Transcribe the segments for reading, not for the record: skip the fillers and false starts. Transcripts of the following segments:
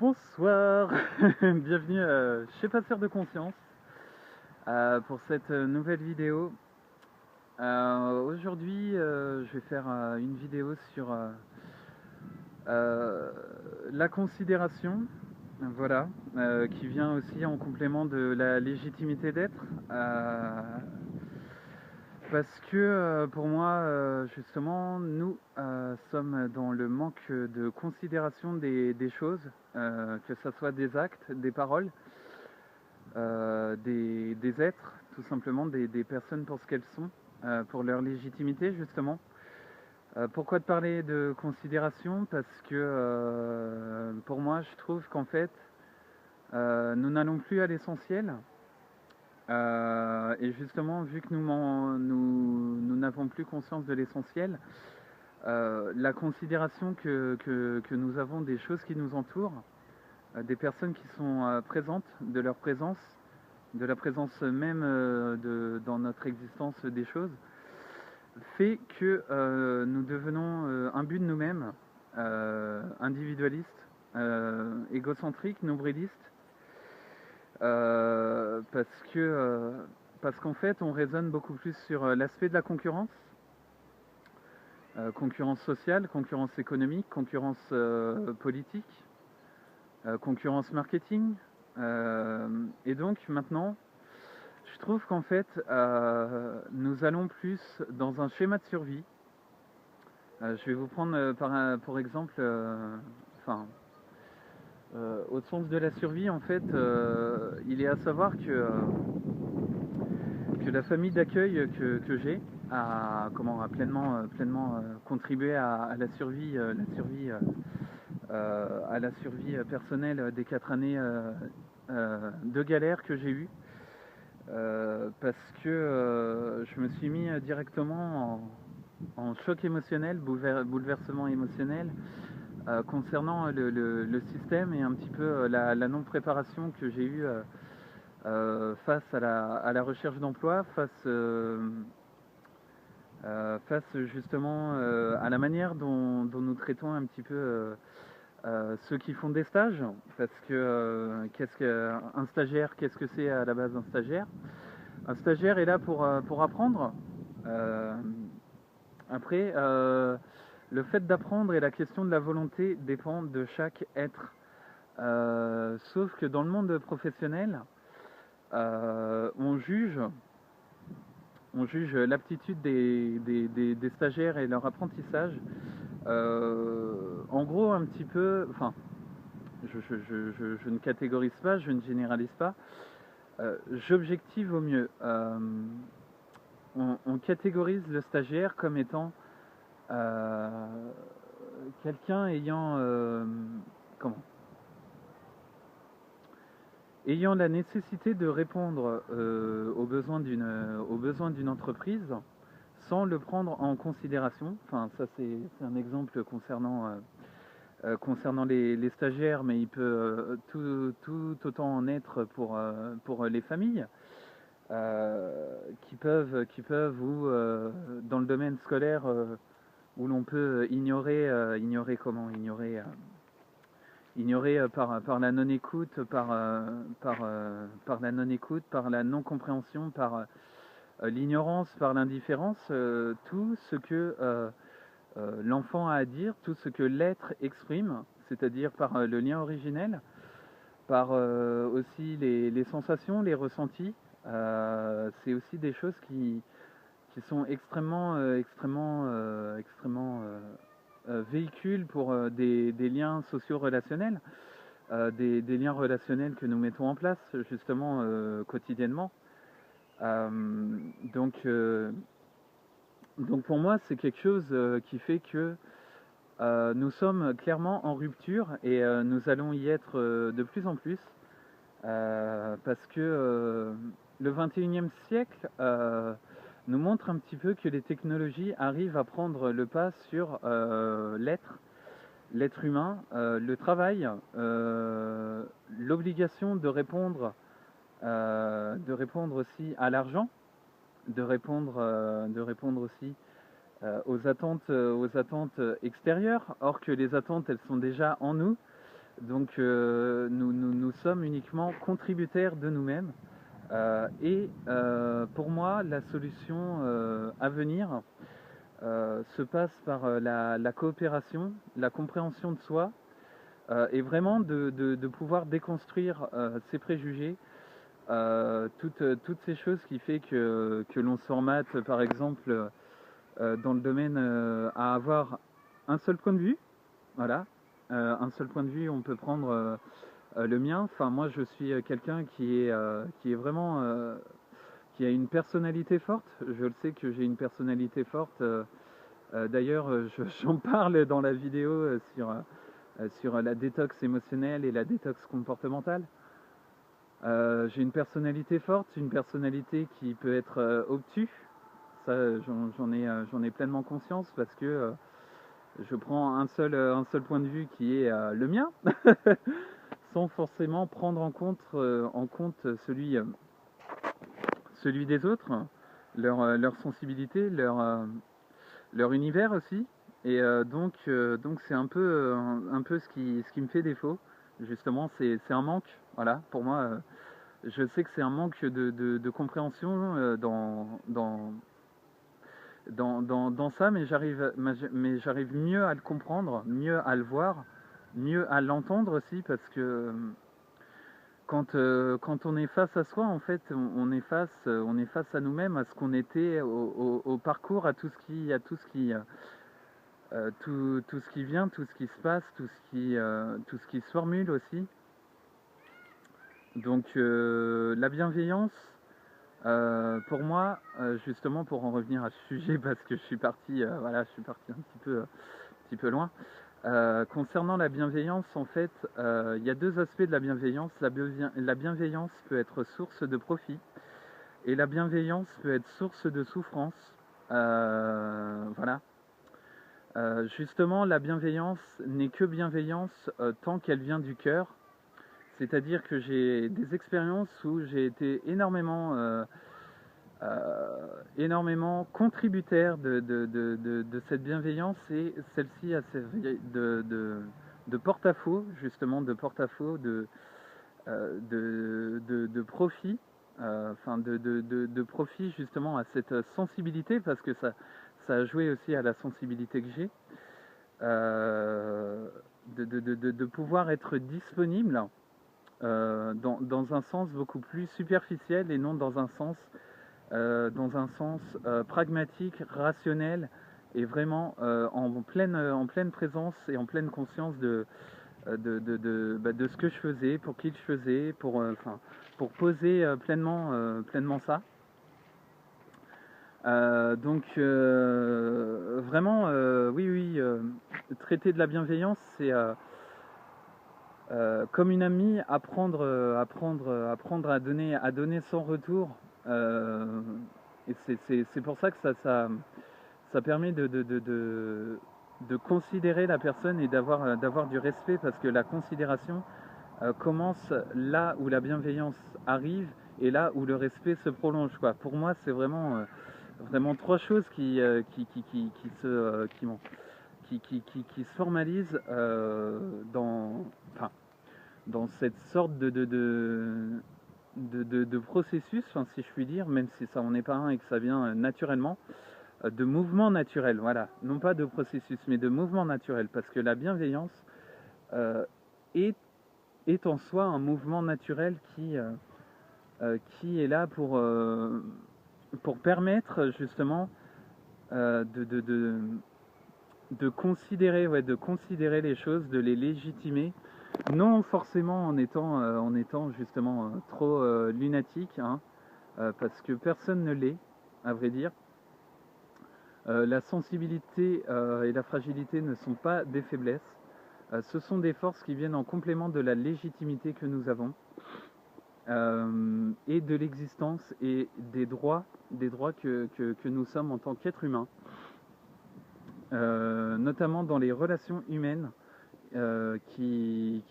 Bonsoir, bienvenue chez Passeur de Conscience pour cette nouvelle vidéo. Aujourd'hui, je vais faire une vidéo sur euh, la considération, voilà, qui vient aussi en complément de la légitimité d'être. Parce que pour moi, justement, nous sommes dans le manque de considération des choses, que ce soit des actes, des paroles, des êtres, tout simplement, des personnes pour ce qu'elles sont, pour leur légitimité, justement. Pourquoi de parler de considération? Parce que pour moi, je trouve qu'en fait, nous n'allons plus à l'essentiel. Et justement, vu que nous n'avons plus conscience de l'essentiel, la considération que nous avons des choses qui nous entourent, des personnes qui sont présentes, de leur présence, de la présence même dans notre existence des choses, fait que nous devenons imbus de nous-mêmes, individualistes, égocentriques, nombrilistes, parce qu'en fait on raisonne beaucoup plus sur l'aspect de la concurrence, concurrence sociale, concurrence économique, concurrence politique, concurrence marketing. Et donc maintenant, je trouve qu'en fait, nous allons plus dans un schéma de survie. Je vais vous prendre pour exemple, au sens de la survie, en fait, il est à savoir que la famille d'accueil que j'ai a pleinement contribué à la survie, à la survie personnelle des 4 années de galère que j'ai eues. Parce que je me suis mis directement en choc émotionnel, bouleversement émotionnel, concernant le système et un petit peu la non-préparation que j'ai eue face à la recherche d'emploi, face justement à la manière dont nous traitons un petit peu ceux qui font des stages, parce que qu'est-ce qu'un stagiaire, qu'est-ce que c'est à la base un stagiaire? Un stagiaire est là pour apprendre. Euh, Après, le fait d'apprendre et la question de la volonté dépend de chaque être. Sauf que dans le monde professionnel, on juge l'aptitude des stagiaires et leur apprentissage. En gros, un petit peu, enfin, je ne catégorise pas, je ne généralise pas. J'objective au mieux. On catégorise le stagiaire comme étant euh, quelqu'un comment ayant la nécessité de répondre aux besoins d'une entreprise sans le prendre en considération. Enfin, ça c'est un exemple concernant les stagiaires, mais il peut tout autant en être pour les familles. Qui peuvent ou dans le domaine scolaire où l'on peut ignorer par la non-écoute, par la non-écoute, par la non-compréhension, par l'ignorance, par l'indifférence, tout ce que l'enfant a à dire, tout ce que l'être exprime, c'est-à-dire par le lien originel, par aussi les sensations, les ressentis. C'est aussi des choses qui sont extrêmement véhicules pour des liens socio-relationnels, des liens relationnels que nous mettons en place justement quotidiennement. Euh, donc, euh, donc pour moi, c'est quelque chose qui fait que nous sommes clairement en rupture et nous allons y être de plus en plus parce que le 21e siècle nous montre un petit peu que les technologies arrivent à prendre le pas sur l'être humain, le travail, l'obligation de répondre aussi à l'argent, de répondre aussi aux attentes extérieures, or que les attentes elles sont déjà en nous. Donc nous sommes uniquement contributaires de nous-mêmes. Pour moi, la solution à venir se passe par la coopération, la compréhension de soi, et vraiment de pouvoir déconstruire ces préjugés, toutes ces choses qui fait que l'on se formate, par exemple, dans le domaine à avoir un seul point de vue, voilà, un seul point de vue, on peut prendre le mien. Enfin, moi, je suis quelqu'un qui est vraiment, qui a une personnalité forte. Je le sais que j'ai une personnalité forte. D'ailleurs, j'en parle dans la vidéo sur la détox émotionnelle et la détox comportementale. J'ai une personnalité forte, une personnalité qui peut être obtus. Ça, j'en ai pleinement conscience parce que je prends un seul point de vue qui est le mien, sans forcément prendre en compte celui des autres, leur sensibilité, leur univers aussi. Donc c'est un peu ce qui me fait défaut. Justement, c'est un manque. Voilà, pour moi, je sais que c'est un manque de compréhension dans ça, mais j'arrive mieux à le comprendre, mieux à le voir, mieux à l'entendre aussi, parce que quand on est face à soi, en fait, on est face à nous-mêmes, à ce qu'on était au parcours, tout ce qui vient, tout ce qui se passe, tout ce qui se formule aussi. Donc la bienveillance, pour moi, justement pour en revenir à ce sujet, parce que voilà, je suis parti petit peu loin. Concernant la bienveillance, en fait, il y a deux aspects de la bienveillance. La bienveillance peut être source de profit et la bienveillance peut être source de souffrance. Voilà. Justement, la bienveillance n'est que bienveillance tant qu'elle vient du cœur. C'est-à-dire que j'ai des expériences où j'ai été énormément contributaire de cette bienveillance, et celle-ci a servi de porte-à-faux, justement, de porte-à-faux, de profit, de profit justement à cette sensibilité, parce que ça a joué aussi à la sensibilité que j'ai, de pouvoir être disponible dans un sens beaucoup plus superficiel et non dans un sens pragmatique, rationnel, et vraiment en pleine présence et en pleine conscience de ce que je faisais, pour qui je faisais, pour poser pleinement ça. Vraiment, oui, traiter de la bienveillance, c'est comme une amie, apprendre à donner sans retour. Et c'est pour ça que ça permet de considérer la personne et d'avoir du respect, parce que la considération commence là où la bienveillance arrive et là où le respect se prolonge, quoi. Pour moi, c'est vraiment trois choses qui se formalisent dans cette sorte de processus, si je puis dire, même si ça n'en est pas un et que ça vient naturellement, de mouvement naturel, voilà, non pas de processus, mais de mouvement naturel, parce que la bienveillance euh, est, est en soi un mouvement naturel qui est là pour permettre justement de considérer les choses, de les légitimer, non forcément en étant justement trop lunatique, hein, parce que personne ne l'est, à vrai dire. La sensibilité et la fragilité ne sont pas des faiblesses, ce sont des forces qui viennent en complément de la légitimité que nous avons, et de l'existence et des droits que nous sommes en tant qu'êtres humains, notamment dans les relations humaines, qui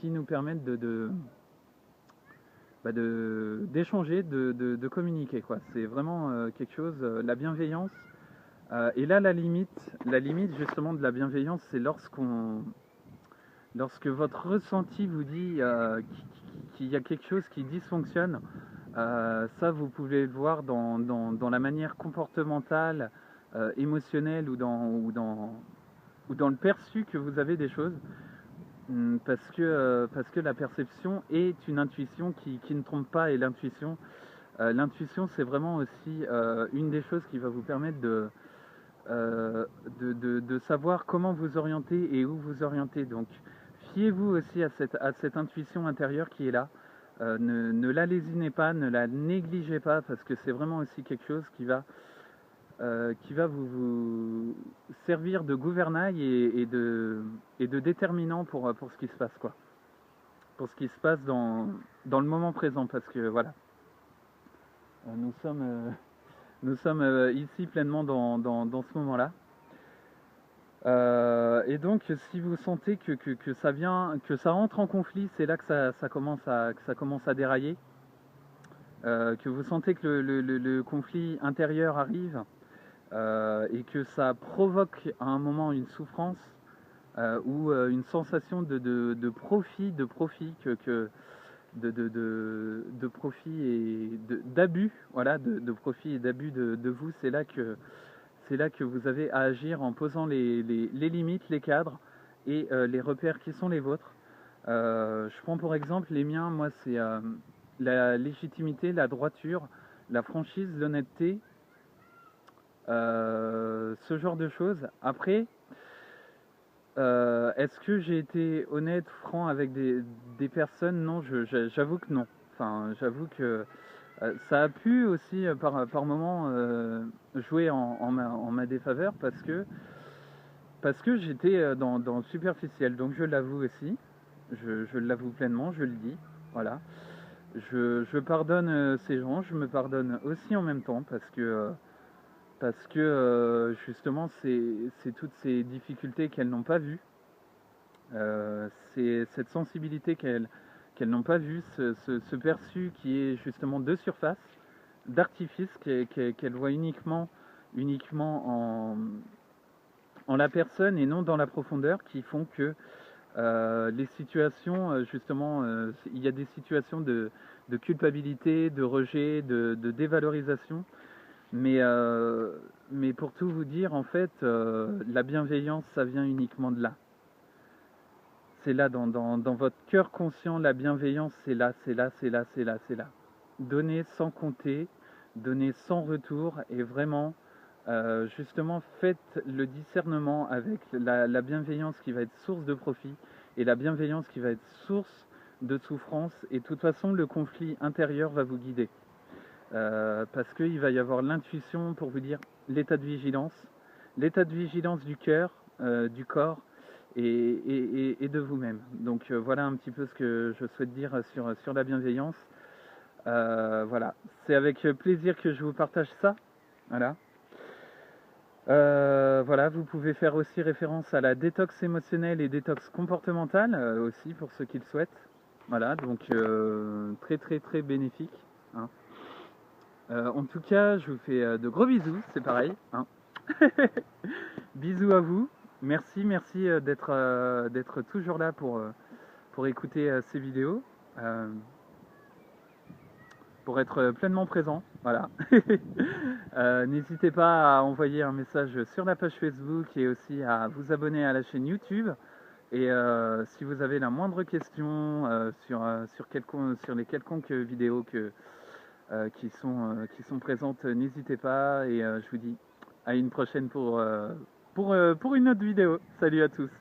nous permettent d'échanger, de communiquer, quoi. C'est vraiment quelque chose, la bienveillance. Et là, la limite justement de la bienveillance, c'est lorsque votre ressenti vous dit qu'il y a quelque chose qui dysfonctionne, ça vous pouvez le voir dans la manière comportementale, émotionnelle ou dans le perçu que vous avez des choses. Parce que la perception est une intuition qui ne trompe pas. Et l'intuition, c'est vraiment aussi une des choses qui va vous permettre de savoir comment vous orienter et où vous orienter. Donc, fiez-vous aussi à cette intuition intérieure qui est là. Ne la lésinez pas, ne la négligez pas, parce que c'est vraiment aussi quelque chose qui va vous servir de gouvernail et de déterminant pour ce qui se passe, quoi. Pour ce qui se passe dans le moment présent, parce que voilà, nous sommes ici pleinement dans ce moment-là. Et donc, si vous sentez que ça vient, que ça entre en conflit, c'est là que ça commence à dérailler. Que vous sentez que le conflit intérieur arrive et que ça provoque à un moment une souffrance ou une sensation de profit, de profit de profit et d'abus, voilà, de profit et d'abus de vous, c'est là que vous avez à agir en posant les limites, les cadres et les repères qui sont les vôtres. Je prends pour exemple les miens, moi c'est la légitimité, la droiture, la franchise, l'honnêteté, ce genre de choses. Après, est-ce que j'ai été honnête, franc avec des personnes? Non, j'avoue que non. Enfin, j'avoue que ça a pu aussi par moment jouer en ma défaveur parce que j'étais dans le superficiel. Donc je l'avoue aussi, je l'avoue pleinement, je le dis. Voilà. Je pardonne ces gens, je me pardonne aussi en même temps parce que justement c'est toutes ces difficultés qu'elles n'ont pas vues. C'est cette sensibilité qu'elles n'ont pas vue, ce perçu qui est justement de surface, d'artifice, qu'elles voient uniquement en la personne et non dans la profondeur, qui font que les situations, justement, il y a des situations de culpabilité, de rejet, de dévalorisation. Mais pour tout vous dire, en fait, la bienveillance, ça vient uniquement de là. C'est là, dans votre cœur conscient, la bienveillance, c'est là, c'est là, c'est là, c'est là, c'est là. Donner sans compter, donner sans retour, et vraiment, justement, faites le discernement avec la bienveillance qui va être source de profit et la bienveillance qui va être source de souffrance. Et de toute façon, le conflit intérieur va vous guider. Parce qu'il va y avoir l'intuition pour vous dire l'état de vigilance du cœur, du corps et de vous-même. Donc voilà un petit peu ce que je souhaite dire sur la bienveillance. Voilà, c'est avec plaisir que je vous partage ça. Voilà. Voilà, vous pouvez faire aussi référence à la détox émotionnelle et détox comportementale aussi pour ceux qui le souhaitent. Voilà, donc très très très bénéfique. Hein. En tout cas, je vous fais de gros bisous, c'est pareil. Hein. Bisous à vous. Merci d'être toujours là pour écouter ces vidéos. Pour être pleinement présent, voilà. N'hésitez pas à envoyer un message sur la page Facebook et aussi à vous abonner à la chaîne YouTube. Et si vous avez la moindre question sur les quelconques vidéos qui sont présentes, n'hésitez pas. Et je vous dis à une prochaine pour une autre vidéo. Salut à tous.